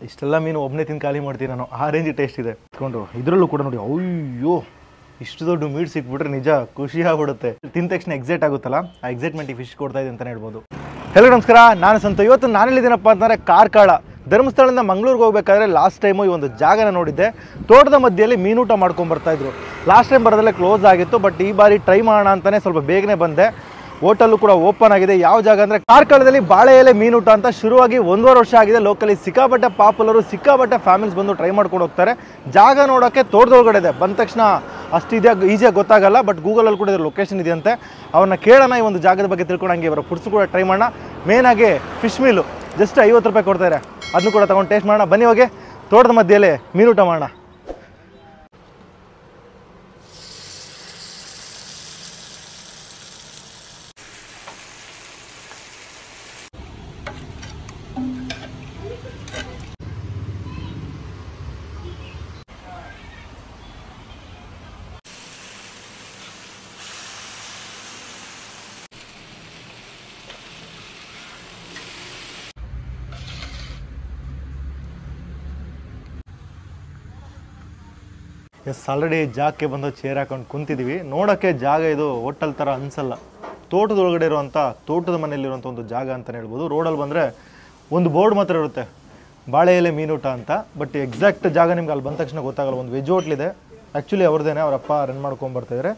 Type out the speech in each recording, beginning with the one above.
ಇಷ್ಟೆಲ್ಲ ಮೀನು ಒಬ್ಬನೇ ತಿಂದು ಖಾಲಿ ಮಾಡ್ತೀನಿ ನಾನು, ಆ ರೇಂಜ್ ಟೇಸ್ಟ್ ಇದೆ. ಇಟ್ಕೊಂಡು ಇದರಲ್ಲೂ ಕೂಡ ನೋಡಿ, ಅಯ್ಯೋ ಇಷ್ಟು ದೊಡ್ಡ ಮೀಟ್ ಸಿಕ್ಬಿಟ್ರೆ ನಿಜ ಖುಷಿ ಆಗ್ಬಿಡುತ್ತೆ. ತಿಂದ ತಕ್ಷಣ ಎಕ್ಸೈಟ್ ಆಗುತ್ತಲ್ಲ, ಆ ಎಕ್ಸೈಟ್ಮೆಂಟ್ ಈ ಫಿಶ್ ಕೊಡ್ತಾ ಇದೆ ಅಂತಲೇ ಹೇಳ್ಬೋದು. ಹೆಲೋ ನಮಸ್ಕಾರ, ನಾನು ಸಂತು. ಇವತ್ತು ನಾನೆಲ್ಲಿದ್ದೀನಪ್ಪ ಅಂತಂದರೆ ಕಾರ್ಕಳ. ಧರ್ಮಸ್ಥಳದಿಂದ ಮಂಗಳೂರಿಗೆ ಹೋಗಬೇಕಾದ್ರೆ ಲಾಸ್ಟ್ ಟೈಮು ಈ ಒಂದು ಜಾಗನ ನೋಡಿದ್ದೆ. ತೋಟದ ಮಧ್ಯೆಯಲ್ಲಿ ಮೀನೂಟ ಮಾಡ್ಕೊಂಡು ಬರ್ತಾಯಿದ್ರು. ಲಾಸ್ಟ್ ಟೈಮ್ ಬರೋದಲ್ಲೇ ಕ್ಲೋಸ್ ಆಗಿತ್ತು, ಬಟ್ ಈ ಬಾರಿ ಟ್ರೈ ಮಾಡೋಣ ಅಂತಲೇ ಸ್ವಲ್ಪ ಬೇಗನೆ ಬಂದೆ. ಹೋಟೆಲ್ಲು ಕೂಡ ಓಪನ್ ಆಗಿದೆ. ಯಾವ ಜಾಗ ಅಂದರೆ ಕಾರ್ಕಳದಲ್ಲಿ ಬಾಳೆ ಎಲೆ ಮೀನೂಟ ಅಂತ ಶುರುವಾಗಿ 1.5 ವರ್ಷ ಆಗಿದೆ. ಲೋಕಲಿ ಸಿಕ್ಕಾಪಟ್ಟೆ ಪಾಪ್ಯುಲರು, ಸಿಕ್ಕಾಪಟ್ಟೆ ಫ್ಯಾಮಿಲೀಸ್ ಬಂದು ಟ್ರೈ ಮಾಡ್ಕೊಂಡು ಹೋಗ್ತಾರೆ. ಜಾಗ ನೋಡೋಕ್ಕೆ ತೋಟದೊಳಗಡೆ ಇದೆ. ಬಂದ ತಕ್ಷಣ ಅಷ್ಟು ಈಸಿಯಾಗಿ ಗೊತ್ತಾಗಲ್ಲ, ಬಟ್ ಗೂಗಲಲ್ಲಿ ಕೂಡ ಇದ್ರ ಲೊಕೇಶನ್ ಇದೆಯಂತೆ. ಅವ್ರನ್ನ ಕೇಳೋಣ, ಈ ಒಂದು ಜಾಗದ ಬಗ್ಗೆ ತಿಳ್ಕೊಂಡಂಗೆ ಇವರ ಫುಡ್ಸ್ ಕೂಡ ಟ್ರೈ ಮಾಡೋಣ. ಮೇನಾಗಿ ಫಿಶ್ ಮೀಲು ಜಸ್ಟ್ 50 ರೂಪಾಯಿ ಕೊಡ್ತಾರೆ, ಅದನ್ನು ಕೂಡ ತೊಗೊಂಡು ಟೇಸ್ಟ್ ಮಾಡೋಣ. ಬನ್ನಿ ಹೋಗಿ ತೋಟದ ಮಧ್ಯೆಯಲ್ಲಿ ಮೀನೂಟ ಮಾಡೋಣ. ಎಸ್, ಆಲ್ರೆಡಿ ಜಾಗಕ್ಕೆ ಬಂದು ಚೇರ್ ಹಾಕೊಂಡು ಕುಂತಿದ್ದೀವಿ. ನೋಡೋಕ್ಕೆ ಜಾಗ ಇದು ಹೋಟೆಲ್ ಥರ ಅನಿಸಲ್ಲ. ತೋಟದೊಳಗಡೆ ಇರುವಂಥ, ತೋಟದ ಮನೆಯಲ್ಲಿರುವಂಥ ಒಂದು ಜಾಗ ಅಂತಲೇ ಹೇಳ್ಬೋದು. ರೋಡಲ್ಲಿ ಬಂದರೆ ಒಂದು ಬೋರ್ಡ್ ಮಾತ್ರ ಇರುತ್ತೆ, ಬಾಳೆ ಎಲೆ ಮೀನೂಟ ಅಂತ. ಬಟ್ ಎಕ್ಸಾಕ್ಟ್ ಜಾಗ ನಿಮ್ಗೆ ಅಲ್ಲಿ ಬಂದ ತಕ್ಷಣ ಗೊತ್ತಾಗಲ್ಲ. ಒಂದು ವೆಜ್ ಹೋಟ್ಲಿದೆ, ಆ್ಯಕ್ಚುಲಿ ಅವ್ರದ್ದೇನೆ, ಅವ್ರ ಅಪ್ಪ ರನ್ ಮಾಡ್ಕೊಂಬರ್ತಾಯಿದ್ದಾರೆ.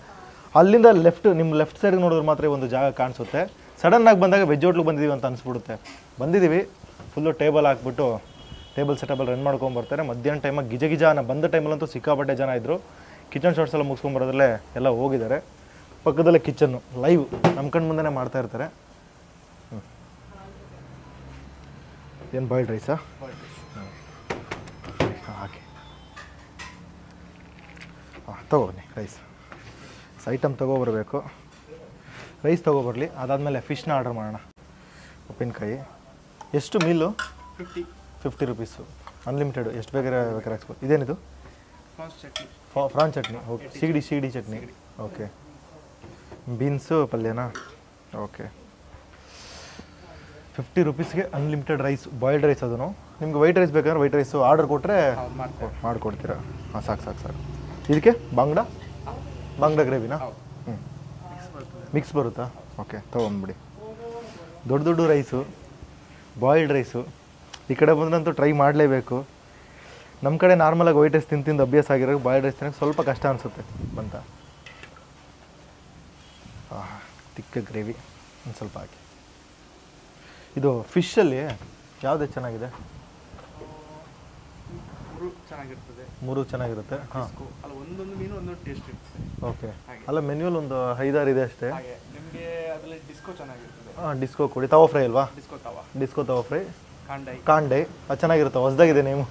ಅಲ್ಲಿಂದ ನಿಮ್ಮ ಲೆಫ್ಟ್ ಸೈಡ್ಗೆ ನೋಡಿದ್ರೆ ಮಾತ್ರ ಒಂದು ಜಾಗ ಕಾಣಿಸುತ್ತೆ. ಸಡನ್ನಾಗಿ ಬಂದಾಗ ವೆಜ್ ಹೋಟ್ಲಿಗೆ ಬಂದಿದ್ದೀವಿ ಅಂತ ಅನಿಸ್ಬಿಡುತ್ತೆ. ಬಂದಿದ್ದೀವಿ, ಫುಲ್ಲು ಟೇಬಲ್ ಹಾಕ್ಬಿಟ್ಟು ಟೇಬಲ್ ಸೆಟಬಲ್ ರನ್ ಮಾಡ್ಕೊಂಬರ್ತಾರೆ. ಮಧ್ಯಾಹ್ನ ಟೈಮಾಗಿ ಗಿಜ ಬಂದ ಟೈಮಲ್ಲಂತೂ ಸಿಕ್ಕಾಪಟ್ಟೆ ಜನ ಇದ್ದರು. ಕಿಚನ್ ಶಾರ್ಟ್ಸ್ ಎಲ್ಲ ಮುಗಿಸ್ಕೊಂಬರೋದ್ರಲ್ಲೇ ಎಲ್ಲ ಹೋಗಿದ್ದಾರೆ. ಪಕ್ಕದಲ್ಲೇ ಕಿಚನ್ನು ಲೈವ್ ನಮ್ಮ ಕಣ್ಣು ಮುಂದೆ ಮಾಡ್ತಾ ಇರ್ತಾರೆ. ಏನು ಬಾಯ್ಲ್ಡ್ ರೈಸಾ? ಹಾಕಿ ತೊಗೊಬನ್ನಿ. ರೈಸ್ ಐಟಮ್ ತೊಗೊಬರ್ಬೇಕು. ರೈಸ್ ತೊಗೊಬರಲಿ, ಅದಾದಮೇಲೆ ಫಿಶ್ನ ಆರ್ಡರ್ ಮಾಡೋಣ. ಉಪ್ಪಿನಕಾಯಿ ಎಷ್ಟು ಮೀಲು? 50 ರೂಪೀಸು, ಅನ್ಲಿಮಿಟೆಡು, ಎಷ್ಟು ಬೇಕಾದ್ರೆ ಹಾಕ್ಸ್ಬೋದು. ಇದೇನಿದು? ಪ್ರಾನ್ ಚಟ್ನಿ. ಓಕೆ, ಸಿಗಡಿ ಚಟ್ನಿ. ಓಕೆ, ಬೀನ್ಸು ಪಲ್ಯನಾ? ಓಕೆ, 50 ರೂಪೀಸ್ಗೆ ಅನ್ಲಿಮಿಟೆಡ್ ರೈಸ್, ಬಾಯ್ಲ್ಡ್ ರೈಸ್. ಅದನ್ನು ನಿಮ್ಗೆ ವೈಟ್ ರೈಸ್ ಬೇಕಾದ್ರೆ ವೈಟ್ ರೈಸು ಆರ್ಡರ್ ಕೊಟ್ಟರೆ ಮಾಡಿಕೊಡ್ತೀರಾ? ಹಾಂ, ಸಾಕು. ಇದಕ್ಕೆ ಬಾಂಗ್ಡಾ ಗ್ರೇವಿನಾ? ಮಿಕ್ಸ್ ಬರುತ್ತಾ? ಓಕೆ, ತೊಗೊಂಡ್ಬಿಡಿ. ದೊಡ್ಡ ರೈಸು, ಬಾಯ್ಲ್ಡ್ ರೈಸು. ಈ ಕಡೆ ಬಂದ್ರಂತೂ ಟ್ರೈ ಮಾಡಲೇಬೇಕು. ನಮ್ಮ ಕಡೆ ನಾರ್ಮಲಾಗಿ ವೈಟ್ ರೈಸ್ ತಿಂದು ಅಭ್ಯಾಸ ಆಗಿರೋ ಬಾಯ್ಲ್ಡ್ ರೈಸ್ ತಿನ್ನೋಕ್ಕೆ ಸ್ವಲ್ಪ ಕಷ್ಟ ಅನಿಸುತ್ತೆ ಬಂತ. ತಿಕ್ಕ ಗ್ರೇವಿ ಒಂದು ಸ್ವಲ್ಪ ಹಾಕಿ. ಇದು ಫಿಶಲ್ಲಿ ಯಾವುದೇ ಚೆನ್ನಾಗಿದೆ? ಮೂರು ಚೆನ್ನಾಗಿರುತ್ತೆ. ಹಾಂ, ಓಕೆ. ಅಲ್ಲ, ಮೆನ್ಯೂಲ್ ಒಂದು 5-6 ಇದೆ ಅಷ್ಟೇ. ಹಾಂ, ಡಿಸ್ಕೋ ಕೊಡಿ. ತವಾ ಫ್ರೈ ಅಲ್ವಾ? ಡಿಸ್ಕೋ ತವಾ ಫ್ರೈ. ಕಾಂಡೆ ಅದು ಚೆನ್ನಾಗಿರುತ್ತೆ, ಹೊಸದಾಗಿದೆ ನೇಮು.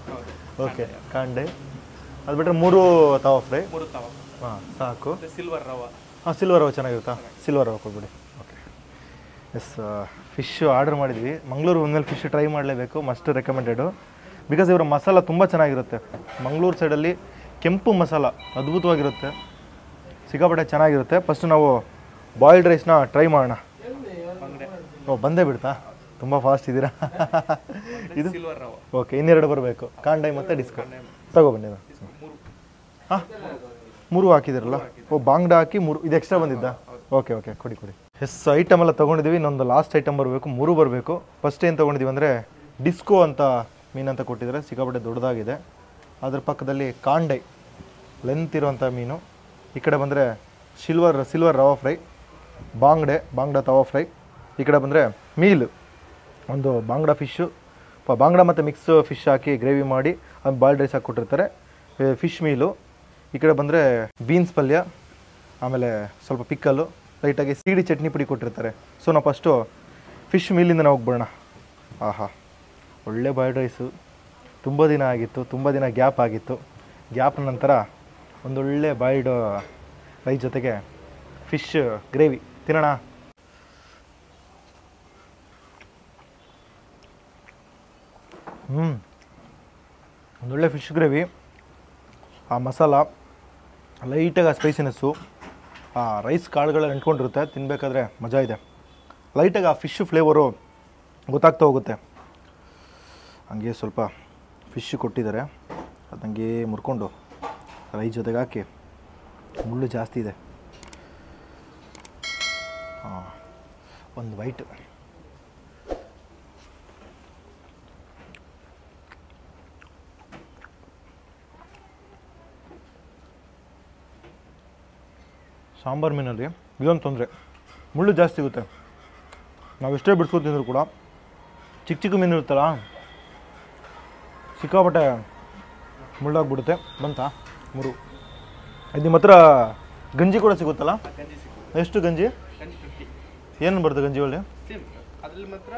ಓಕೆ, ಕಾಂಡೆ. ಅದು ಬಿಟ್ಟರೆ 3 ತವಾ ಫ್ರೈ. ಹಾಂ, ಸಾಕು. ಸಿಲ್ವರ್ ರವ ಚೆನ್ನಾಗಿರುತ್ತಾ? ಸಿಲ್ವರ್ ರವ ಕೊಟ್ಬಿಡಿ. ಓಕೆ. ಎಸ್, ಫಿಶ್ ಆರ್ಡರ್ ಮಾಡಿದ್ವಿ. ಮಂಗಳೂರು ಬಂದಮೇಲೆ ಫಿಶ್ ಟ್ರೈ ಮಾಡಲೇಬೇಕು, ಮಸ್ಟ್ ರೆಕಮೆಂಡೆಡು. ಬಿಕಾಸ್ ಇವರ ಮಸಾಲ ತುಂಬ ಚೆನ್ನಾಗಿರುತ್ತೆ. ಮಂಗಳೂರು ಸೈಡಲ್ಲಿ ಕೆಂಪು ಮಸಾಲ ಅದ್ಭುತವಾಗಿರುತ್ತೆ, ಸಿಕ್ಕಾಪಟ್ಟೆ ಚೆನ್ನಾಗಿರುತ್ತೆ. ಫಸ್ಟ್ ನಾವು ಬಾಯ್ಲ್ಡ್ ರೈಸ್ನ ಟ್ರೈ ಮಾಡೋಣ. ಬಂದೇ ಬಿಡ್ತಾ? ತುಂಬ ಫಾಸ್ಟ್ ಇದ್ದೀರಾ. ಇದು ಓಕೆ, ಇನ್ನೆರಡು ಬರಬೇಕು. ಕಾಂಡೈ ಮತ್ತು ಡಿಸ್ಕೋ ತಗೊಬನ್ನಿ. ಹಾಂ, 3 ಹಾಕಿದಿರಲ್ಲ? ಬಾಂಗ್ಡಾ ಹಾಕಿ 3. ಇದು ಎಕ್ಸ್ಟ್ರಾ ಬಂದಿದ್ದ? ಓಕೆ, ಕೊಡಿ. ಎಸ್, ಐಟಮ್ ಎಲ್ಲ ತೊಗೊಂಡಿದ್ದೀವಿ. ಇನ್ನೊಂದು ಲಾಸ್ಟ್ ಐಟಮ್ ಬರಬೇಕು, 3 ಬರಬೇಕು. ಫಸ್ಟ್ ಏನು ತೊಗೊಂಡಿದ್ದೀವಿ ಅಂದರೆ ಡಿಸ್ಕೋ ಅಂತ ಮೀನಂತ ಕೊಟ್ಟಿದ್ದಾರೆ, ಸಿಕ್ಕಾಪಟ್ಟೆ ದೊಡ್ಡದಾಗಿದೆ. ಅದ್ರ ಪಕ್ಕದಲ್ಲಿ ಕಾಂಡೈ, ಲೆಂತ್ ಇರುವಂಥ ಮೀನು. ಈ ಕಡೆ ಬಂದರೆ ಸಿಲ್ವರ್ ರವಾ ಫ್ರೈ, ಬಾಂಗ್ಡಾ ತವಾ ಫ್ರೈ. ಈ ಕಡೆ ಬಂದರೆ ಮೀಲು, ಒಂದು ಬಾಂಗ್ಡಾ ಫಿಶ್ಶು, ಬಾಂಗ್ಡಾ ಮತ್ತು ಮಿಕ್ಸ್ ಫಿಶ್ ಹಾಕಿ ಗ್ರೇವಿ ಮಾಡಿ ಅದು ಬಾಯ್ಲ್ಡ್ ರೈಸ್ ಹಾಕಿ ಕೊಟ್ಟಿರ್ತಾರೆ, ಫಿಶ್ ಮೀಲು. ಈ ಕಡೆ ಬಂದರೆ ಬೀನ್ಸ್ ಪಲ್ಯ, ಆಮೇಲೆ ಸ್ವಲ್ಪ ಪಿಕ್ಕಲ್ಲು, ಲೈಟಾಗಿ ಸಿಗಡಿ ಚಟ್ನಿ ಪುಡಿ ಕೊಟ್ಟಿರ್ತಾರೆ. ಸೊ ನಾವು ಫಸ್ಟು ಫಿಶ್ ಮೀಲಿಂದ ನಾವು ಹೋಗ್ಬಿಡೋಣ. ಆಹಾ, ಒಳ್ಳೆ ಬಾಯ್ಲ್ಡ್ ರೈಸು. ತುಂಬ ದಿನ ಆಗಿತ್ತು, ತುಂಬ ದಿನ ಗ್ಯಾಪ್ ಆಗಿತ್ತು. ಗ್ಯಾಪ್ ನಂತರ ಒಂದೊಳ್ಳೆ ಬಾಯ್ಲ್ಡ್ ರೈಸ್ ಜೊತೆಗೆ ಫಿಶ್ ಗ್ರೇವಿ ತಿನ್ನೋಣ. ಒಂದೊಳ್ಳೆ ಫಿಶ್ ಗ್ರೇವಿ, ಆ ಮಸಾಲ, ಲೈಟಾಗಿ ಆ ಸ್ಪೈಸಿನೆಸ್ಸು, ಆ ರೈಸ್ ಕಾಳುಗಳೆಲ್ಲ ಅಂಟ್ಕೊಂಡಿರುತ್ತೆ, ತಿನ್ನಬೇಕಾದ್ರೆ ಮಜಾ ಇದೆ. ಲೈಟಾಗಿ ಆ ಫಿಶ್ ಫ್ಲೇವರು ಗೊತ್ತಾಗ್ತಾ ಹೋಗುತ್ತೆ. ಹಂಗೆ ಸ್ವಲ್ಪ ಫಿಶ್ ಕೊಟ್ಟಿದ್ದಾರೆ, ಅದು ನನಗೆ ಮುರ್ಕೊಂಡು ರೈಸ್ ಜೊತೆಗೆ ಹಾಕಿ, ಮುಳ್ಳು ಜಾಸ್ತಿ ಇದೆ. ಹಾಂ, ಒಂದು ವೈಟ್. ಸಾಂಬಾರು ಮೀನಲ್ಲಿ ಇದೊಂದು ತೊಂದರೆ, ಮುಳ್ಳು ಜಾಸ್ತಿ ಸಿಗುತ್ತೆ. ನಾವು ಎಷ್ಟೇ ಬಿಡ್ಸ್ಕೊಂಡು ತಿಂದರೂ ಕೂಡ ಚಿಕ್ಕ ಚಿಕ್ಕ ಮೀನು ಇರುತ್ತಲ್ಲ, ಸಿಕ್ಕಾಪಟ್ಟೆ ಮುಳ್ಳಾಗ್ಬಿಡುತ್ತೆ. ಬಂತಾ ಮುರು? ಇದು ನಿಮ್ಮ ಹತ್ರ ಗಂಜಿ ಕೂಡ ಸಿಗುತ್ತಲ್ಲ? ಎಷ್ಟು ಗಂಜಿ? ಏನು ಬರುತ್ತೆ ಗಂಜಿ ಒಳ್ಳೆ? ಅದ್ರಲ್ಲಿ ಮಾತ್ರ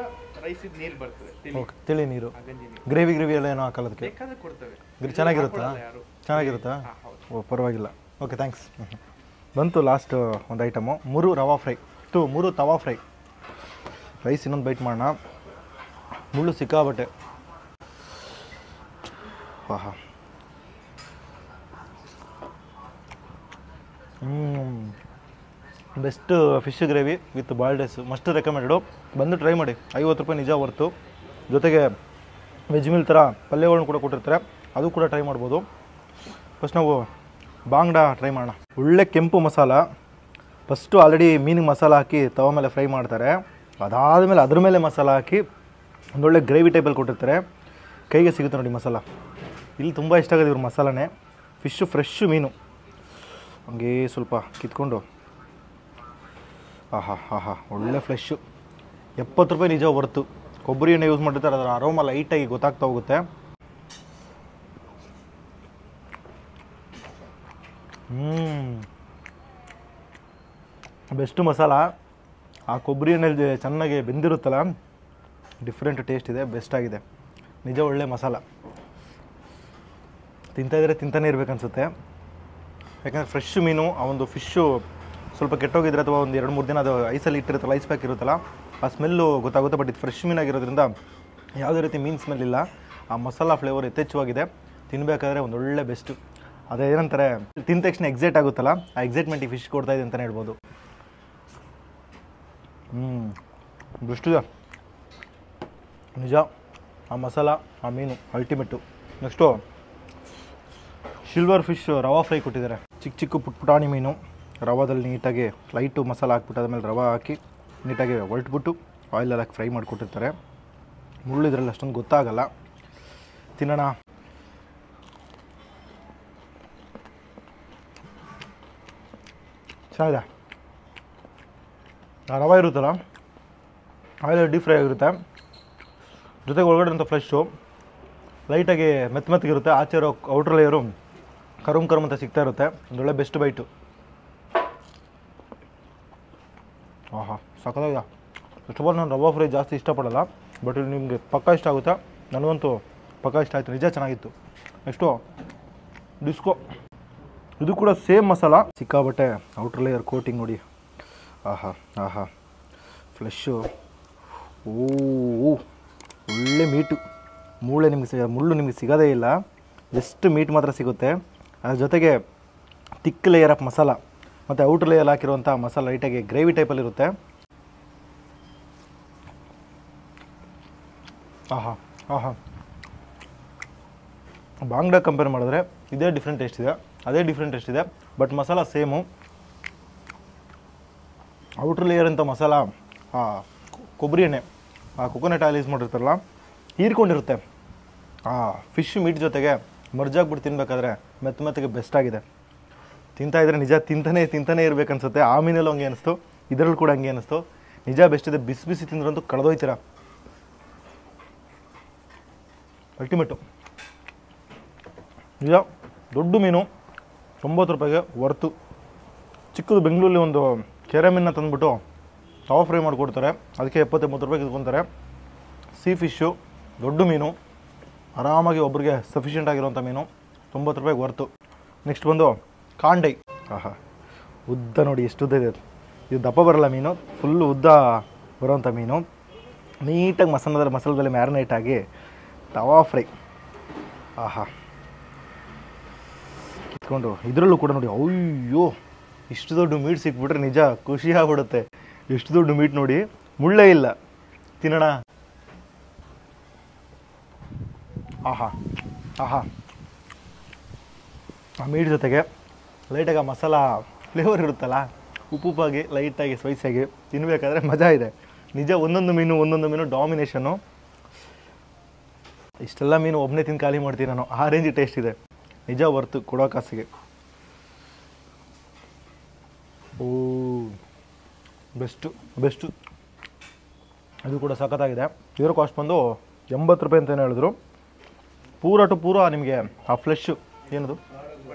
ರೈಸ್ ನೀರು ಬರ್ತದೆ. ಓಕೆ, ತಿಳಿ ನೀರು. ಗ್ರೇವಿ ಎಲ್ಲ ಏನೋ ಹಾಕಲ್ಲ ಅದಕ್ಕೆ? ಚೆನ್ನಾಗಿರುತ್ತಾ? ಚೆನ್ನಾಗಿರುತ್ತಾ? ಓ, ಪರವಾಗಿಲ್ಲ. Okay, thanks. ಬಂತು ಲಾಸ್ಟ್ ಒಂದು item, 3 rava fry, 3 tawa fry. Rice ಇನ್ನೊಂದು ಬೈಟ್ ಮಾಡೋಣ. ಮುಳ್ಳು ಸಿಕ್ಕಾಬಟ್ಟೆ. ಆಹಾ, best fish gravy with boiled rice, must recommended. ಬಂದು ಟ್ರೈ ಮಾಡಿ, 50 ರೂಪಾಯಿ ನಿಜ ಹೊರ್ತು. ಜೊತೆಗೆ ವೆಜ್ ಮೀಲ್ ಥರ ಪಲ್ಯಗಳನ್ನ ಕೂಡ ಕೊಟ್ಟಿರ್ತಾರೆ, ಅದು ಕೂಡ ಟ್ರೈ ಮಾಡ್ಬೋದು. ಫಸ್ಟ್ ನಾವು ಬಾಂಗ್ಡಾ ಟ್ರೈ ಮಾಡೋಣ. ಒಳ್ಳೆ ಕೆಂಪು ಮಸಾಲ. ಫಸ್ಟು ಆಲ್ರೆಡಿ ಮೀನಿಗೆ ಮಸಾಲ ಹಾಕಿ ತವ ಮೇಲೆ ಫ್ರೈ ಮಾಡ್ತಾರೆ, ಅದಾದಮೇಲೆ ಅದ್ರ ಮೇಲೆ ಮಸಾಲ ಹಾಕಿ ಒಂದೊಳ್ಳೆ ಗ್ರೇವಿ ಟೈಪಲ್ಲಿ ಕೊಟ್ಟಿರ್ತಾರೆ. ಕೈಗೆ ಸಿಗುತ್ತೆ ನೋಡಿ ಮಸಾಲ. ಇಲ್ಲಿ ತುಂಬ ಇಷ್ಟ ಆಗೋದು ಇವ್ರ ಮಸಾಲನೇ. ಫಿಶ್ಶು ಫ್ರೆಶ್ ಮೀನು ಹಂಗೆ ಸ್ವಲ್ಪ ಕಿತ್ಕೊಂಡು, ಆಹಾ ಆಹಾ, ಒಳ್ಳೆ ಫ್ರೆಶ್ಶು. 70 ರೂಪಾಯಿ ನಿಜ ಹೊರ್ತು. ಕೊಬ್ಬರಿ ಎಣ್ಣೆ ಯೂಸ್ ಮಾಡಿರ್ತಾರೆ, ಅದರ ಅರೋಮ ಲೈಟಾಗಿ ಗೊತ್ತಾಗ್ತಾ ಹೋಗುತ್ತೆ. ಬೆಸ್ಟ್ ಮಸಾಲ. ಆ ಕೊಬ್ಬರಿ ಎಣ್ಣೆಲಿ ಚೆನ್ನಾಗಿ ಬೆಂದಿರುತ್ತಲ್ಲ, ಡಿಫ್ರೆಂಟ್ ಟೇಸ್ಟ್ ಇದೆ, ಬೆಸ್ಟ್ ಆಗಿದೆ ನಿಜ. ಒಳ್ಳೆ ಮಸಾಲ. ತಿಂತಾಯಿದ್ರೆ ತಿಂತಾನೆ ಇರಬೇಕನ್ಸುತ್ತೆ. ಯಾಕಂದರೆ ಫ್ರೆಶ್ ಮೀನು, ಆ ಒಂದು ಫಿಶ್ಶು ಸ್ವಲ್ಪ ಕೆಟ್ಟೋಗಿದ್ರೆ ಅಥವಾ ಒಂದು 2-3 ದಿನ ಅದು ಐಸಲ್ಲಿ ಇಟ್ಟಿರುತ್ತಲ್ಲ, ಐಸ್ ಪ್ಯಾಕ್ ಇರುತ್ತಲ್ಲ, ಆ ಸ್ಮೆಲ್ಲು ಗೊತ್ತಾಗುತ್ತೆ. ಬಟ್ ಇದು ಫ್ರೆಶ್ ಮೀನಾಗಿರೋದ್ರಿಂದ ಯಾವುದೇ ರೀತಿ ಮೀನು ಸ್ಮೆಲ್ ಇಲ್ಲ. ಆ ಮಸಾಲ ಫ್ಲೇವರ್ ಯಥೇಚ್ಛವಾಗಿದೆ. ತಿನ್ನಬೇಕಾದ್ರೆ ಒಂದೊಳ್ಳೆ ಬೆಸ್ಟು. ಅದೇನಂತಾರೆ, ತಿಂದ ತಕ್ಷಣ ಎಕ್ಸೈಟ್ ಆಗುತ್ತಲ್ಲ, ಆ ಎಕ್ಸೈಟ್ಮೆಂಟ್ ಈ ಫಿಶ್ ಕೊಡ್ತಾಯಿದೆ ಅಂತಲೇ ಹೇಳ್ಬೋದು. ಬೆಸ್ಟಿದೆ ನಿಜ. ಆ ಮಸಾಲ, ಆ ಮೀನು ಅಲ್ಟಿಮೇಟು. ನೆಕ್ಸ್ಟು ಸಿಲ್ವರ್ ಫಿಶ್ ರವಾ ಫ್ರೈ ಕೊಟ್ಟಿದ್ದಾರೆ. ಚಿಕ್ಕ ಚಿಕ್ಕ ಪುಟಾಣಿ ಮೀನು ರವಾದಲ್ಲಿ ನೀಟಾಗಿ ಲೈಟು ಮಸಾಲ ಹಾಕ್ಬಿಟ್ಟು ಅದಾದಮೇಲೆ ರವಾ ಹಾಕಿ ನೀಟಾಗಿ ಹೊರಟ್ಬಿಟ್ಟು ಆಯಿಲಲ್ಲಿ ಹಾಕಿ ಫ್ರೈ ಮಾಡಿಕೊಟ್ಟಿರ್ತಾರೆ. ಮುಳ್ಳು ಇದರಲ್ಲಿ ಅಷ್ಟೊಂದು ಗೊತ್ತಾಗಲ್ಲ. ತಿನ್ನೋಣ. ಚೆನ್ನಾಗಿದೆ. ಆ ರವಾ ಇರುತ್ತಲ್ಲ, ಆಯಿಲ್ ಡೀಪ್ ಫ್ರೈ ಆಗಿರುತ್ತೆ, ಜೊತೆಗೆ ಒಳಗಡೆ ಅಂತ ಫ್ರೆಶ್ಶು ಲೈಟಾಗಿ ಮೆತ್ತಗಿರುತ್ತೆ. ಆಚೆ ಇರೋ ಔಟ್ರ್ ಲೇಯರು ಕರುಮ್ ಅಂತ ಸಿಗ್ತಾ ಇರುತ್ತೆ. ಒಂದೊಳ್ಳೆ ಬೆಸ್ಟ್ ಬೈಟು. ಆಹಾ, ಸಖತ್ತಾಗಿದೆ. ಫಸ್ಟ್ ಆಫ್ ಆಲ್ ನಾನು ರವಾ ಫ್ರೈ ಜಾಸ್ತಿ ಇಷ್ಟಪಡಲ್ಲ, ಬಟ್ ಇದು ನಿಮಗೆ ಪಕ್ಕ ಇಷ್ಟ ಆಗುತ್ತೆ. ನನಗಂತೂ ಪಕ್ಕ ಇಷ್ಟ ಆಯಿತು, ನಿಜ ಚೆನ್ನಾಗಿತ್ತು. Next disco. ಇದು ಕೂಡ ಸೇಮ್ ಮಸಾಲ, ಸಿಕ್ಕಾಬಟ್ಟೆ ಔಟ್ರ್ ಲೇಯರ್ ಕೋಟಿಂಗ್ ನೋಡಿ. ಆಹಾ ಆಹಾ, ಫ್ಲೆಶ್ಶು. ಒಳ್ಳೆ ಮೀಟು. ಮುಳ್ಳು ನಿಮಗೆ ಸಿಗೋದೇ ಇಲ್ಲ, ಜಸ್ಟ್ ಮೀಟ್ ಮಾತ್ರ ಸಿಗುತ್ತೆ. ಅದ್ರ ಜೊತೆಗೆ ತಿಕ್ ಲೇಯರ್ ಆಫ್ ಮಸಾಲ ಮತ್ತು ಔಟ್ರ್ ಲೇಯರ್ ಹಾಕಿರುವಂಥ ಮಸಾಲ ಲೈಟಾಗಿ ಗ್ರೇವಿ ಟೈಪಲ್ಲಿರುತ್ತೆ. ಆಹಾ ಆಹಾ, ಬಾಂಗ್ಡಾ ಕಂಪೇರ್ ಮಾಡಿದ್ರೆ ಇದೇ ಡಿಫ್ರೆಂಟ್ ಟೇಸ್ಟ್ ಇದೆ, ಅದೇ ಡಿಫ್ರೆಂಟ್ ಟೇಸ್ಟ್ ಇದೆ. But masala same. Outer layer ಅಂತ ಮಸಾಲ ಕೊಬ್ಬರಿ ಎಣ್ಣೆ, ಆ ಕೊಕೊನಟ್ ಆಯಿಲ್ ಯೂಸ್ ಮಾಡಿರ್ತಾರಲ್ಲ, ಹೀರ್ಕೊಂಡಿರುತ್ತೆ. ಫಿಶ್ ಮೀಟ್ ಜೊತೆಗೆ ಮರ್ಜಾಗ್ಬಿಟ್ಟು ತಿನ್ನಬೇಕಾದ್ರೆ ಮೆತ್ತಗೆ ಬೆಸ್ಟ್ ಆಗಿದೆ. ತಿಂತಾಯಿದ್ರೆ ನಿಜ ತಿಂತಾನೇ ಇರಬೇಕನ್ಸುತ್ತೆ. ಆ ಮೀನಲ್ಲೂ ಹಂಗೆ ಅನ್ನಿಸ್ತು, ಇದರಲ್ಲೂ ಕೂಡ ಹಂಗೆ ಅನ್ನಿಸ್ತು. ನಿಜ ಬೆಸ್ಟ್ ಇದೆ. ಬಿಸಿ ತಿಂದ್ರಂತೂ ಕಳೆದೋಯ್ತೀರ. ಅಲ್ಟಿಮೇಟು ನಿಜ. ದೊಡ್ಡ ಮೀನು 90 ರೂಪಾಯಿಗೆ ವರ್ತು. ಚಿಕ್ಕದು ಬೆಂಗಳೂರಲ್ಲಿ ಒಂದು ಕೆರೆ ಮೀನನ್ನ ತಂದುಬಿಟ್ಟು ತವಾ ಫ್ರೈ ಮಾಡಿಕೊಡ್ತಾರೆ, ಅದಕ್ಕೆ 70-80 ರೂಪಾಯಿ ಇಟ್ಕೊತಾರೆ. ಸೀ ಫಿಶ್ಶು, ದೊಡ್ಡ ಮೀನು, ಆರಾಮಾಗಿ ಒಬ್ರಿಗೆ ಸಫಿಷಿಯೆಂಟ್ ಆಗಿರೋಂಥ ಮೀನು, 90 ರೂಪಾಯಿಗೆ ವರ್ತು. ನೆಕ್ಸ್ಟ್ ಬಂದು ಕಾಂಡೈ. ಆಹಾ, ಉದ್ದ ನೋಡಿ ಎಷ್ಟು ಉದ್ದ ಇದೆ. ಇದು ದಪ್ಪ ಬರಲ್ಲ ಮೀನು, ಫುಲ್ಲು ಉದ್ದ ಬರೋವಂಥ ಮೀನು. ನೀಟಾಗಿ ಮಸಾಲದಲ್ಲಿ ಮ್ಯಾರಿನೇಟ್ ಆಗಿ ತವಾ ಫ್ರೈ. ಆಹಾ, ಕಿತ್ಕೊಂಡು ಇದರಲ್ಲೂ ಕೂಡ ನೋಡಿ. ಅಯ್ಯೋ, ಇಷ್ಟು ದೊಡ್ಡ ಮೀಟ್ ಸಿಕ್ಬಿಟ್ರೆ ನಿಜ ಖುಷಿ ಆಗ್ಬಿಡುತ್ತೆ. ಎಷ್ಟು ದೊಡ್ಡ ಮೀಟ್ ನೋಡಿ, ಮುಳ್ಳೇ ಇಲ್ಲ. ತಿನ್ನೋಣ. ಆಹಾ, ಆಹಾ, ಆ ಮೀಟ್ ಜೊತೆಗೆ ಲೈಟಾಗಿ ಆ ಮಸಾಲ ಫ್ಲೇವರ್ ಇರುತ್ತಲ್ಲ, ಉಪ್ಪುಪ್ಪಾಗಿ ಲೈಟಾಗಿ ಸ್ಪೈಸಿಯಾಗಿ ತಿನ್ನಬೇಕಾದ್ರೆ ಮಜಾ ಇದೆ ನಿಜ. ಒಂದೊಂದು ಮೀನು ಡಾಮಿನೇಷನ್ನು. ಇಷ್ಟೆಲ್ಲ ಮೀನು ಒಬ್ಬನೇ ತಿಂದು ಖಾಲಿ ಮಾಡ್ತೀನಿ ನಾನು, ಆ ರೇಂಜ್ ಟೇಸ್ಟ್ ಇದೆ ನಿಜ, ವರ್ತು ಕೊಡೋ ಕಾಸಿಗೆ. ಓ ಬೆಸ್ಟು ಅದು ಕೂಡ ಸಖತ್ತಾಗಿದೆ. ಇದರ ಕಾಸ್ಟ್ ಬಂದು 80 ರೂಪಾಯಿ ಅಂತಲೇ ಹೇಳಿದ್ರು. ಪೂರ ಟು ಪೂರ ನಿಮಗೆ ಆ ಫ್ಲೆಶ್ ಏನದು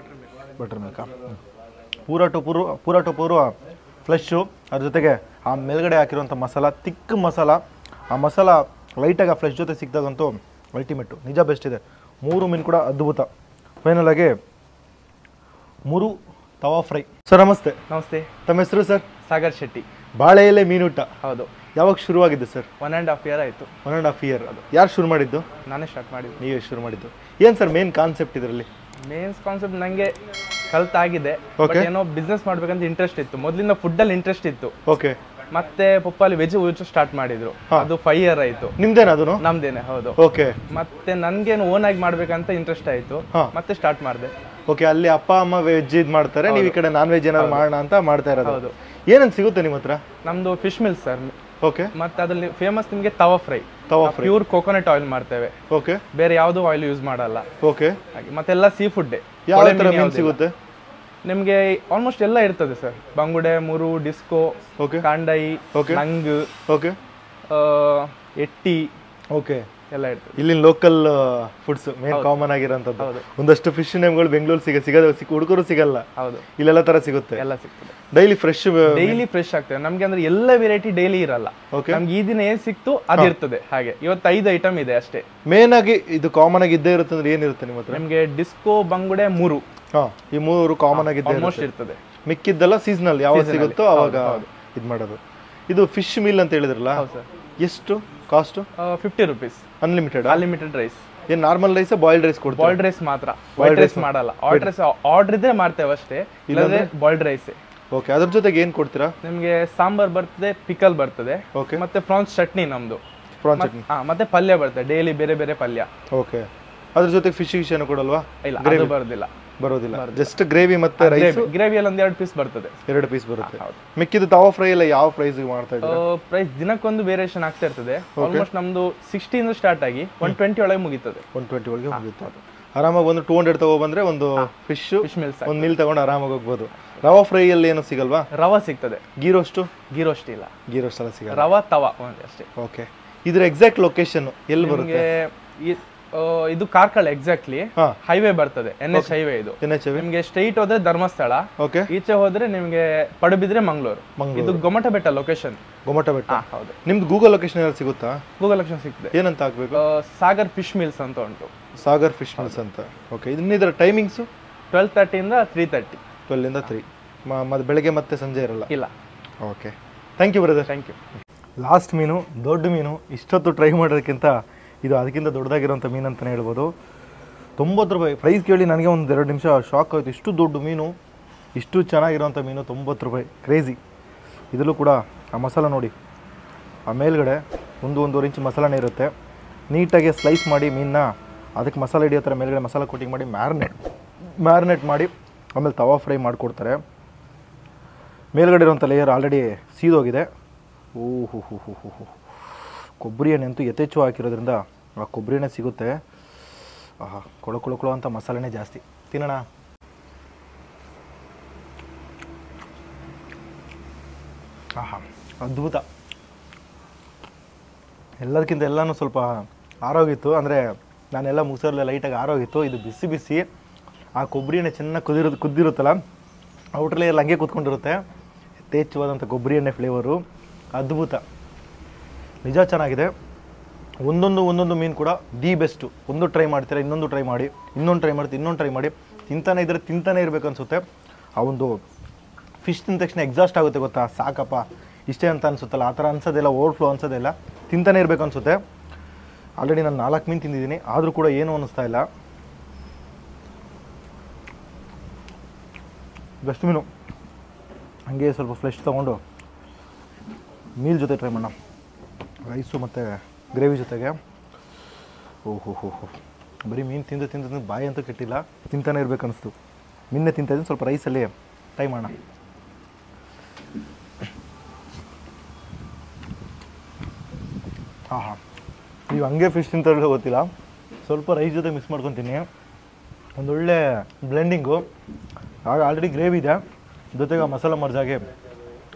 ಬಟರ್ ಮಿಲ್ಕಾ, ಪೂರ ಟು ಪೂರ ಫ್ಲೆಶ್ಶು, ಅದ್ರ ಜೊತೆಗೆ ಆ ಮೇಲ್ಗಡೆ ಹಾಕಿರುವಂಥ ಮಸಾಲ, ತಿಕ್ಕ ಮಸಾಲ, ಆ ಮಸಾಲ ಲೈಟಾಗಿ ಆ ಫ್ಲೆಶ್ ಜೊತೆ ಸಿಕ್ಕಿದಾಗಂತೂ ಅಲ್ಟಿಮೇಟು ನಿಜ ಬೆಸ್ಟ್ ಇದೆ. 3 ಮೀನು ಕೂಡ ಅದ್ಭುತ. ಫೈನಲ್ ಆಗಿ 3 ತವಾ ಫ್ರೈ. ಸರ್ ನಮಸ್ತೆ. ನಮಸ್ತೆ. ತಮ್ಮ ಹೆಸರು ಸರ್? ಸಾಗರ್ ಶೆಟ್ಟಿ. ಬಾಳೆ ಎಲೆ ಮೀನೂಟ ಹೌದು. ಯಾವಾಗ ಶುರುವಾಗಿದ್ದು ಸರ್? 1.5 ಇಯರ್ ಆಯಿತು. 1.5 ಇಯರ್. ಅದು ಯಾರು ಶುರು ಮಾಡಿದ್ದು? ನಾನೇ ಸ್ಟಾರ್ಟ್ ಮಾಡಿದ್ದು. ನೀವೇ ಶುರು ಮಾಡಿದ್ದು. ಏನು ಸರ್ ಮೇನ್ ಕಾನ್ಸೆಪ್ಟ್ ಇದರಲ್ಲಿ? ಮೇನ್ ಕಾನ್ಸೆಪ್ಟ್ ನನಗೆ ಕಲ್ತಾಗಿದೆ, ಏನೋ ಬಿಸ್ನೆಸ್ ಮಾಡ್ಬೇಕಂತ ಇಂಟ್ರೆಸ್ಟ್ ಇತ್ತು. ಮೊದಲಿಂದ ಫುಡ್ಡಲ್ಲಿ ಇಂಟ್ರೆಸ್ಟ್ ಇತ್ತು. ಓಕೆ. ಮತ್ತೆ ಪಪ್ಪಲ್ಲಿ ವೆಜ್ ಸ್ಟಾರ್ಟ್ ಮಾಡಿದ್ರು. ಅದು 5 ಇಯರ್ ಆಯಿತು. ನಿಮ್ದೇನ ಅದು? ನಮ್ದೇನೆ. ಹೌದು. ಓಕೆ. ಮತ್ತೆ ನನ್ಗೇನು ಓನ್ ಆಗಿ ಮಾಡ್ಬೇಕಂತ ಇಂಟ್ರೆಸ್ಟ್ ಆಯಿತು, ಮತ್ತೆ ಸ್ಟಾರ್ಟ್ ಮಾಡಿದೆ. ಓಕೆ. ಅಲ್ಲಿ ಅಪ್ಪ ಅಮ್ಮ ವೆಜ್ ಇದು ಮಾಡ್ತಾರೆ, ನೀವು ಈ ಕಡೆ ನಾನ್ ವೆಜ್ ಏನಾದ್ರು ಮಾಡೋಣ ಅಂತ ಮಾಡ್ತಾ ಇರೋದು. ಹೌದು. ಏನಂತ ಸಿಗುತ್ತೆ ನಿಮ್ಮ ಹತ್ರ? ನಮ್ದು ಫಿಶ್ ಮಿಲ್ ಸರ್. ಓಕೆ. ಮತ್ತೆ ಅದ್ರಲ್ಲಿ ಫೇಮಸ್ ನಿಮಗೆ ತವಾ ಫ್ರೈ. ಪ್ಯೂರ್ ಕೋಕೋನಟ್ ಆಯಿಲ್ ಮಾಡ್ತೇವೆ. ಓಕೆ. ಬೇರೆ ಯಾವುದು ಆಯಿಲ್ ಯೂಸ್ ಮಾಡಲ್ಲ. ಓಕೆ. ಮತ್ತೆಲ್ಲ ಸೀ ಫುಡ್. ಯಾವ ತರ ಮೀನು ಸಿಗುತ್ತೆ ನಿಮಗೆ? ಆಲ್ಮೋಸ್ಟ್ ಎಲ್ಲ ಇರ್ತದೆ ಸರ್. ಬಂಗುಡೆ, ಮುರು, ಡಿಸ್ಕೋ, ಕಾಂಡೈ, ನಂಗ್, ಓಕೆ, ಎಟ್ಟಿ, ಓಕೆ, ಎಲ್ಲ ಇರ್ತದೆ. ಇಲ್ಲಿ ಲೋಕಲ್ ಫುಡ್ಸ್ ಮೇನ್ ಕಾಮನ್ ಆಗಿರೋಂಥದ್ದು. ಒಂದಷ್ಟು ಫಿಶ್ ನೇಮ್ಗಳು ಬೆಂಗಳೂರು ಸಿಗದ ಹುಡುಗರು ಸಿಗಲ್ಲ. ಹೌದು. ಇಲ್ಲೆಲ್ಲ ತರ ಸಿಗುತ್ತೆ. ಎಲ್ಲ ಸಿಗ್ತದೆ. ಡೈಲಿ ಫ್ರೆಶ್ ಆಗ್ತದೆ ನಮ್ಗೆ. ಅಂದ್ರೆ ಎಲ್ಲ ವೆರೈಟಿ ಡೈಲಿ ಇರಲ್ಲ. ನಮ್ಗೆ ಈ ದಿನ ಏನ್ ಸಿಕ್ತು ಅದಿರ್ತದೆ. ಹಾಗೆ ಇವತ್ತು 5 ಐಟಮ್ ಇದೆ ಅಷ್ಟೇ. ಮೇನ್ ಆಗಿ ಇದು ಕಾಮನ್ ಆಗಿ ಇದ್ದೇ ಇರುತ್ತೆ ಅಂದ್ರೆ ಏನಿರುತ್ತೆ ನಿಮ್ಮ ಹತ್ರ? ನಿಮ್ಗೆ ಡಿಸ್ಕೋ, ಬಂಗುಡೆ, ಮುರು, ಈ 3 ಕಾಮನ್ ಆಗಿ ಇರ್ತದೆ. ಮಿಕ್ಕಿದ್ದೆಲ್ಲ ಸೀಸನಲ್, ಯಾವಾಗ ಸಿಗುತ್ತೋ ಅವಾಗ ಇದು ಮಾಡೋದು. ಇದು ಫಿಶ್ ಮೀಲ್ ಅಂತ ಹೇಳಿದ್ರಲ್ಲ, ಎಷ್ಟು ಕಾಸ್ಟ್? 50 rupees. Unlimited rice. ಏನ್ ನಾರ್ಮಲ್ ರೈಸ್, ಬಾಯ್ಲ್ಡ್ ರೈಸ್ ಕೊಡ್ತೀರಾ? ಬಾಯ್ಲ್ಡ್ ರೈಸ್ ಮಾತ್ರ, ವೈಟ್ ರೈಸ್ ಮಾಡಲ್ಲ. ಆರ್ಡರ್ ಇದ್ರೆ ಮಾಡ್ತೇವೆ ಅಷ್ಟೇ, ಇಲ್ಲದ್ರೆ ಬಾಯ್ಲ್ಡ್ ರೈಸ್. ಓಕೆ. ಅದ್ರ ಜೊತೆಗೆ ಏನ್ ಕೊಡ್ತೀರಾ? ನಿಮ್ಗೆ ಸಾಂಬಾರ್ ಬರ್ತದೆ, ಪಿಕಲ್ ಬರ್ತದೆ, ಮತ್ತೆ ಪ್ರಾನ್ಸ್ ಚಟ್ನಿ ನಮ್ದು, ಮತ್ತೆ ಪಲ್ಯ ಬರ್ತದೆ ಡೈಲಿ, ಬೇರೆ ಬೇರೆ ಪಲ್ಯ. ಓಕೆ. ಅದ್ರ ಜೊತೆಗೆ ಫಿಶ್ ಏನು ಕೊಡಲ್ವಾ? ಇಲ್ಲ, ಅದು ಬರೋದಿಲ್ಲ. ಜಸ್ಟ್ ಗ್ರೇವಿ ಮತ್ತೆ ರೈಸ್. ಗ್ರೇವಿಯಲ್ಲಿ 2 ಪೀಸ್ ಬರ್ತದೆ. 2 ಪೀಸ್ ಬರುತ್ತೆ. ಮಿಕ್ಕಿದ ತವಾ ಫ್ರೈ ಎಲ್ಲ ಯಾವ ಪ್ರೈಸ್ ಮಾಡ್ತಾ ಇದ್ದೀರಾ? ಪ್ರೈಸ್ ದಿನಕ್ಕೊಂದು ವೇರಿಯೇಷನ್ ಆಗ್ತಾ ಇರ್ತದೆ. ಆಲ್ಮೋಸ್ಟ್ ನಮ್ದು 60 ಇಂದ ಸ್ಟಾರ್ಟ್ ಆಗಿ 120 ಒಳಗೆ ಮುಗಿತದೆ. 120 ಒಳಗೆ ಮುಗಿತದೆ. ಆರಾಮಾಗಿ ಒಂದು 200 ತಗೊಬಂದ್ರೆ ಒಂದು ಫಿಶ್ ಒಂದು ಮೀಲ್ ತಗೊಂಡು ಆರಾಮಾಗಿ ಹೋಗ್ಬೋದು. ರವಾ ಫ್ರೈ ಅಲ್ಲಿ ಏನು ಸಿಗಲ್ವಾ? ರವಾ ಸಿಗ್ತದೆ. ಗೀ ರೋಸ್ಟ್ ಇಲ್ಲ. ಗೀ ರೋಸ್ಟ್ ಎಲ್ಲ ಸಿಗಲ್ಲ. ರವಾ ತವಾ ಅಷ್ಟೇ. ಓಕೆ. ಇದ್ರ ಎಕ್ಸಾಕ್ಟ್ ಲೊಕೇಶನ್ ಎಲ್ಲಿ ಬರುತ್ತೆ? ಇದು ಕಾರ್ಕಳ ಎಕ್ಸಾಕ್ಟ್ಲಿ ಹೈವೇ ಬರ್ತದೆ. NH ಹೈವೇ ಇದು. ನಿಮ್ಗೆ ಸ್ಟ್ರೈಟ್ ಹೋದ್ರೆ ಧರ್ಮಸ್ಥಳ, ಈಚೆ ಹೋದ್ರೆ ನಿಮ್ಗೆ ಪಡುಬಿದ್ರೆ ಮಂಗಳೂರು. ಇದು ಗೊಮಟ ಬೆಟ್ಟ ಲೊಕೇಶನ್. ಗೊಮಟ ಬೆಟ್ಟ. ಹೌದು. ನಿಮ್ದು ಗೂಗಲ್ ಲೊಕೇಶನ್ ಎಲ್ಲ ಸಿಗುತ್ತಾ? ಗೂಗಲ್ ಲೊಕೇಶನ್ ಸಿಗ್ತದೆ. ಏನಂತ ಹಾಕ್ಬೇಕು? ಸಾಗರ್ ಫಿಶ್ ಮಿಲ್ಸ್ ಅಂತ ಉಂಟು. ಸಾಗರ್ ಫಿಶ್ ಮಿಲ್ಸ್ ಅಂತ. ಓಕೆ. ಇದರ ಟೈಮಿಂಗ್ಸ್ 12:30 ಇಂದ 3:30. 12 ಇಂದ 3. ಮತ್ತೆ ಬೆಳಗ್ಗೆ ಮತ್ತೆ ಸಂಜೆ ಇರಲ್ಲ? ಇಲ್ಲ. Okay. Thank you brother. Thank you. Last ಮೀನು, ದೊಡ್ಡ ಮೀನು. ಇಷ್ಟೊತ್ತು ಟ್ರೈ ಮಾಡೋದಕ್ಕಿಂತ ಇದು ಅದಕ್ಕಿಂತ ದೊಡ್ಡದಾಗಿರೋಂಥ ಮೀನು ಅಂತಲೇ ಹೇಳ್ಬೋದು. 90 ರೂಪಾಯಿ ಪ್ರೈಸ್ ಕೇಳಿ ನನಗೆ ಒಂದು 2 ನಿಮಿಷ ಶಾಕ್ ಆಯಿತು. ಇಷ್ಟು ದೊಡ್ಡ ಮೀನು, ಇಷ್ಟು ಚೆನ್ನಾಗಿರೋಂಥ ಮೀನು 90 ರೂಪಾಯಿ, ಕ್ರೇಜಿ. ಇದರಲ್ಲೂ ಕೂಡ ಆ ಮಸಾಲ ನೋಡಿ, ಆ ಮೇಲ್ಗಡೆ 1-1.5 ಇಂಚ್ ಮಸಾಲನೇ ಇರುತ್ತೆ. ನೀಟಾಗಿ ಸ್ಲೈಸ್ ಮಾಡಿ ಮೀನನ್ನ ಅದಕ್ಕೆ ಮಸಾಲೆ ಹಿಡಿಯೋ ಥರ ಮೇಲ್ಗಡೆ ಮಸಾಲ ಕೋಟಿಂಗ್ ಮಾಡಿ ಮ್ಯಾರಿನೇಟ್ ಮಾಡಿ ಆಮೇಲೆ ತವಾ ಫ್ರೈ ಮಾಡಿಕೊಡ್ತಾರೆ. ಮೇಲ್ಗಡೆ ಇರೋಂಥ ಲೇಯರ್ ಆಲ್ರೆಡಿ ಸೀದೋಗಿದೆ. ಓಹೋ ಹೋ ಹೋ ಹೋ ಹೋ. ಕೊಬ್ಬರಿ ಎಣ್ಣೆ ಅಂತೂ ಯಥೇಚ್ಛ ಹಾಕಿರೋದ್ರಿಂದ ಆ ಕೊಬ್ಬರಿ ಎಣ್ಣೆ ಸಿಗುತ್ತೆ. ಆಹಾ, ಕೊಳೊ ಅಂತ ಮಸಾಲೆನೇ ಜಾಸ್ತಿ. ತಿನ್ನೋಣ. ಆಹಾ, ಅದ್ಭುತ. ಎಲ್ಲದಕ್ಕಿಂತ ಎಲ್ಲನೂ ಸ್ವಲ್ಪ ಆರೋಗಿತ್ತು. ಅಂದರೆ ನಾನೆಲ್ಲ ಮುಗಿಸೋರ್ಲೆ ಲೈಟಾಗಿ ಆರೋಗಿತ್ತು. ಇದು ಬಿಸಿ ಬಿಸಿ ಆ ಕೊಬ್ಬರಿ ಎಣ್ಣೆ ಚೆನ್ನಾಗಿ ಕುದ್ದಿರುತ್ತಲ್ಲ, ಔಟರ್ ಲೇಯರ್ ಹಂಗೆ ಕೂತ್ಕೊಂಡಿರುತ್ತೆ. ಯಥೇಚ್ಛವಾದಂಥ ಕೊಬ್ಬರಿ ಎಣ್ಣೆ ಫ್ಲೇವರು ಅದ್ಭುತ, ನಿಜ ಚೆನ್ನಾಗಿದೆ. ಒಂದೊಂದು ಮೀನು ಕೂಡ ದಿ ಬೆಸ್ಟು. ಒಂದು ಟ್ರೈ ಮಾಡ್ತೀರಾ, ಇನ್ನೊಂದು ಟ್ರೈ ಮಾಡಿ, ಇನ್ನೊಂದು ಟ್ರೈ ಮಾಡಿ ತಿಂತಾನೆ ಇರಬೇಕು ಅನಿಸುತ್ತೆ. ಆ ಒಂದು ಫಿಶ್ ತಿಂದ ತಕ್ಷಣ ಎಕ್ಸಾಸ್ಟ್ ಆಗುತ್ತೆ ಗೊತ್ತಾ, ಸಾಕಪ್ಪ ಇಷ್ಟೇ ಅಂತ ಅನಿಸುತ್ತಲ್ಲ, ಆ ಥರ ಅನ್ಸೋದಿಲ್ಲ, ಓವರ್ಫ್ಲೋ ಅನ್ಸೋದಿಲ್ಲ, ತಿಂತಾನೆ ಇರಬೇಕು ಅನಿಸುತ್ತೆ. ಆಲ್ರೆಡಿ ನಾನು 4 ಮೀನು ತಿಂದಿದ್ದೀನಿ, ಆದರೂ ಕೂಡ ಏನೂ ಅನ್ನಿಸ್ತಾ ಇಲ್ಲ. ಬೆಸ್ಟ್ ಮೀನು. ಹಾಗೆ ಸ್ವಲ್ಪ ಫ್ಲೆಶ್ ತೊಗೊಂಡು ಮೀಲ್ ಜೊತೆ ಟ್ರೈ ಮಾಡೋಣ, ರೈಸು ಮತ್ತು ಗ್ರೇವಿ ಜೊತೆಗೆ. ಓಹೋ ಹೋ ಹೋ, ಬರೀ ಮೀನು ತಿಂದು ತಿಂದು ತಿಂದು ಬಾಯಿ ಅಂತೂ ಕೆಟ್ಟಿಲ್ಲ, ತಿಂತಾನೆ ಇರ್ಬೇಕು ಅನಿಸ್ತು. ನಿನ್ನೆ ತಿಂತಾಯಿದ್ದೀನಿ, ಸ್ವಲ್ಪ ರೈಸಲ್ಲಿ ಟ್ರೈ ಮಾಡೋಣ. ಹಾಂ ಹಾಂ, ನೀವು ಹಂಗೆ ಫಿಶ್ ತಿಂತಾರೋ ಗೊತ್ತಿಲ್ಲ, ಸ್ವಲ್ಪ ರೈಸ್ ಜೊತೆ ಮಿಕ್ಸ್ ಮಾಡ್ಕೊತೀನಿ. ಒಂದೊಳ್ಳೆ ಬ್ಲೆಂಡಿಂಗು, ಆಗ ಆಲ್ರೆಡಿ ಗ್ರೇವಿ ಇದೆ, ಜೊತೆಗೆ ಮಸಾಲ ಮರ್ಜಾಗೆ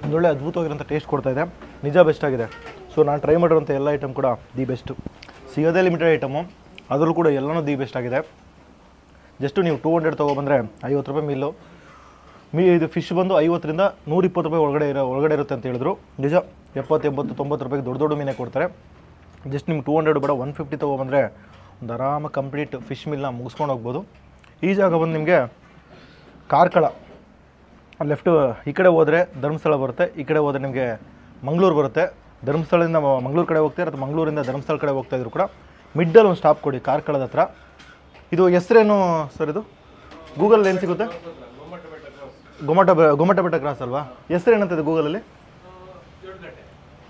ಒಂದೊಳ್ಳೆ ಅದ್ಭುತವಾಗಿರೋಂಥ ಟೇಸ್ಟ್ ಕೊಡ್ತಾಯಿದೆ. ನಿಜ ಬೆಸ್ಟ್ ಆಗಿದೆ. ಸೊ ನಾನು ಟ್ರೈ ಮಾಡಿರೋಂಥ ಎಲ್ಲ ಐಟಮ್ ಕೂಡ ದಿ ಬೆಸ್ಟು. ಸಿಗೋದೇ ಲಿಮಿಟೆಡ್ ಐಟಮು, ಅದರಲ್ಲೂ ಕೂಡ ಎಲ್ಲನೂ ದಿ ಬೆಸ್ಟ್ ಆಗಿದೆ. ಜಸ್ಟು ನೀವು 200 ತೊಗೊಬಂದರೆ 50 ರೂಪಾಯಿ ಮೀಲು. ಇದು ಫಿಶ್ ಬಂದು 50ರಿಂದ 120 ರೂಪಾಯಿ ಒಳಗಡೆ ಇರುತ್ತೆ ಅಂತ ಹೇಳಿದ್ರು. ನಿಜ 70, 80, 90 ರೂಪಾಯಿಗೆ ದೊಡ್ಡ ದೊಡ್ಡ ಮೀನೇ ಕೊಡ್ತಾರೆ. ಜಸ್ಟ್ ನಿಮ್ಗೆ 200 ಬೇಡ 150 ತೊಗೊಬಂದರೆ ಒಂದು ಆರಾಮ ಕಂಪ್ಲೀಟ್ ಫಿಶ್ ಮಿಲ್ನ ಮುಗಿಸ್ಕೊಂಡು ಹೋಗ್ಬೋದು. ಈ ಜಾಗ ಬಂದು ನಿಮಗೆ ಕಾರ್ಕಳ, ಲೆಫ್ಟು ಈ ಕಡೆ ಹೋದರೆ ಧರ್ಮಸ್ಥಳ ಬರುತ್ತೆ, ಈ ಕಡೆ ಹೋದರೆ ನಿಮಗೆ ಮಂಗಳೂರು ಬರುತ್ತೆ. ಧರ್ಮಸ್ಥಳದಿಂದ ಮಂಗಳೂರು ಕಡೆ ಹೋಗ್ತಾರೆ, ಅಥವಾ ಮಂಗಳೂರಿಂದ ಧರ್ಮಸ್ಥಳ ಕಡೆ ಹೋಗ್ತಾಯಿದ್ರು ಕೂಡ ಮಿಡ್ಡಲ್ಲಿ ಒಂದು ಸ್ಟಾಪ್ ಕೊಡಿ ಕಾರ್ಕಳದ ಹತ್ರ. ಇದು ಹೆಸರೇನು ಸರ್? ಇದು ಗೂಗಲ್ ಏನು ಸಿಗುತ್ತೆ? ಗೊಮಟ ಬೆಟ್ಟ ಕ್ರಾಸ್ ಅಲ್ವಾ? ಹೆಸರು ಏನಂತದೆ ಗೂಗಲಲ್ಲಿ?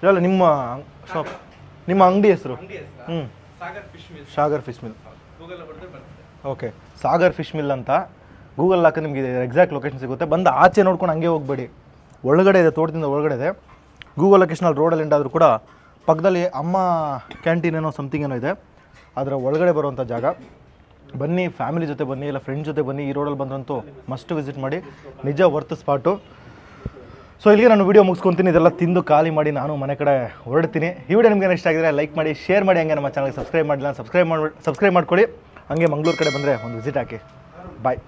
ಇಲ್ಲ, ನಿಮ್ಮ ಶಾಪ್, ನಿಮ್ಮ ಅಂಗಡಿ ಹೆಸರು? Sagar fish mill. Okay, Sagar fish mill ಅಂತ ಗೂಗಲ್ ಹಾಕಿ ನಿಮಗೆ ಎಕ್ಸಾಕ್ಟ್ ಲೊಕೇಶನ್ ಸಿಗುತ್ತೆ. ಬಂದು ಆಚೆ ನೋಡ್ಕೊಂಡು ಹಂಗೆ ಹೋಗಬೇಡಿ, ಒಳಗಡೆ ಇದೆ, ತೋಟದಿಂದ ಒಳಗಡೆ ಇದೆ. ಗೂಗಲ್ ಲೊಕೇಶನಲ್ಲಿ ರೋಡಲ್ಲಿ ಎಂಡಾದರೂ ಕೂಡ ಪಕ್ಕದಲ್ಲಿ ಅಮ್ಮ ಕ್ಯಾಂಟೀನ್ ಏನೋ ಸಮಥಿಂಗ್ ಏನೋ ಇದೆ, ಅದರ ಒಳಗಡೆ ಬರುವಂಥ ಜಾಗ. ಬನ್ನಿ, ಫ್ಯಾಮಿಲಿ ಜೊತೆ ಬನ್ನಿ, ಇಲ್ಲ ಫ್ರೆಂಡ್ಸ್ ಜೊತೆ ಬನ್ನಿ. ಈ ರೋಡಲ್ಲಿ ಬಂದ್ರಂತೂ ಮಸ್ಟ್ ವಿಸಿಟ್ ಮಾಡಿ, ನಿಜ ವರ್ತ್ ಸ್ಪಾಟು. ಸೊ ಇಲ್ಲಿಗೆ ನಾನು ವೀಡಿಯೋ ಮುಗಿಸ್ಕೊತೀನಿ. ಇದೆಲ್ಲ ತಿಂದು ಖಾಲಿ ಮಾಡಿ ನಾನು ಮನೆ ಕಡೆ ಹೊರಡ್ತೀನಿ. ಈ ವಿಡಿಯೋ ನಿಮಗೆ ಇಷ್ಟ ಆಗಿದ್ರೆ ಲೈಕ್ ಮಾಡಿ, ಶೇರ್ ಮಾಡಿ. ಹಂಗೆ ನಮ್ಮ ಚಾನಲ್ಗೆ ಸಬ್ಸ್ಕ್ರೈಬ್ ಮಾಡಿಲ್ಲ, ಸಬ್ಸ್ಕ್ರೈಬ್ ಮಾಡ್ಕೊಳ್ಳಿ. ಹಂಗೆ ಮಂಗಳೂರು ಕಡೆ ಬಂದರೆ ಒಂದು ವಿಸಿಟ್ ಹಾಕಿ. ಬಾಯ್.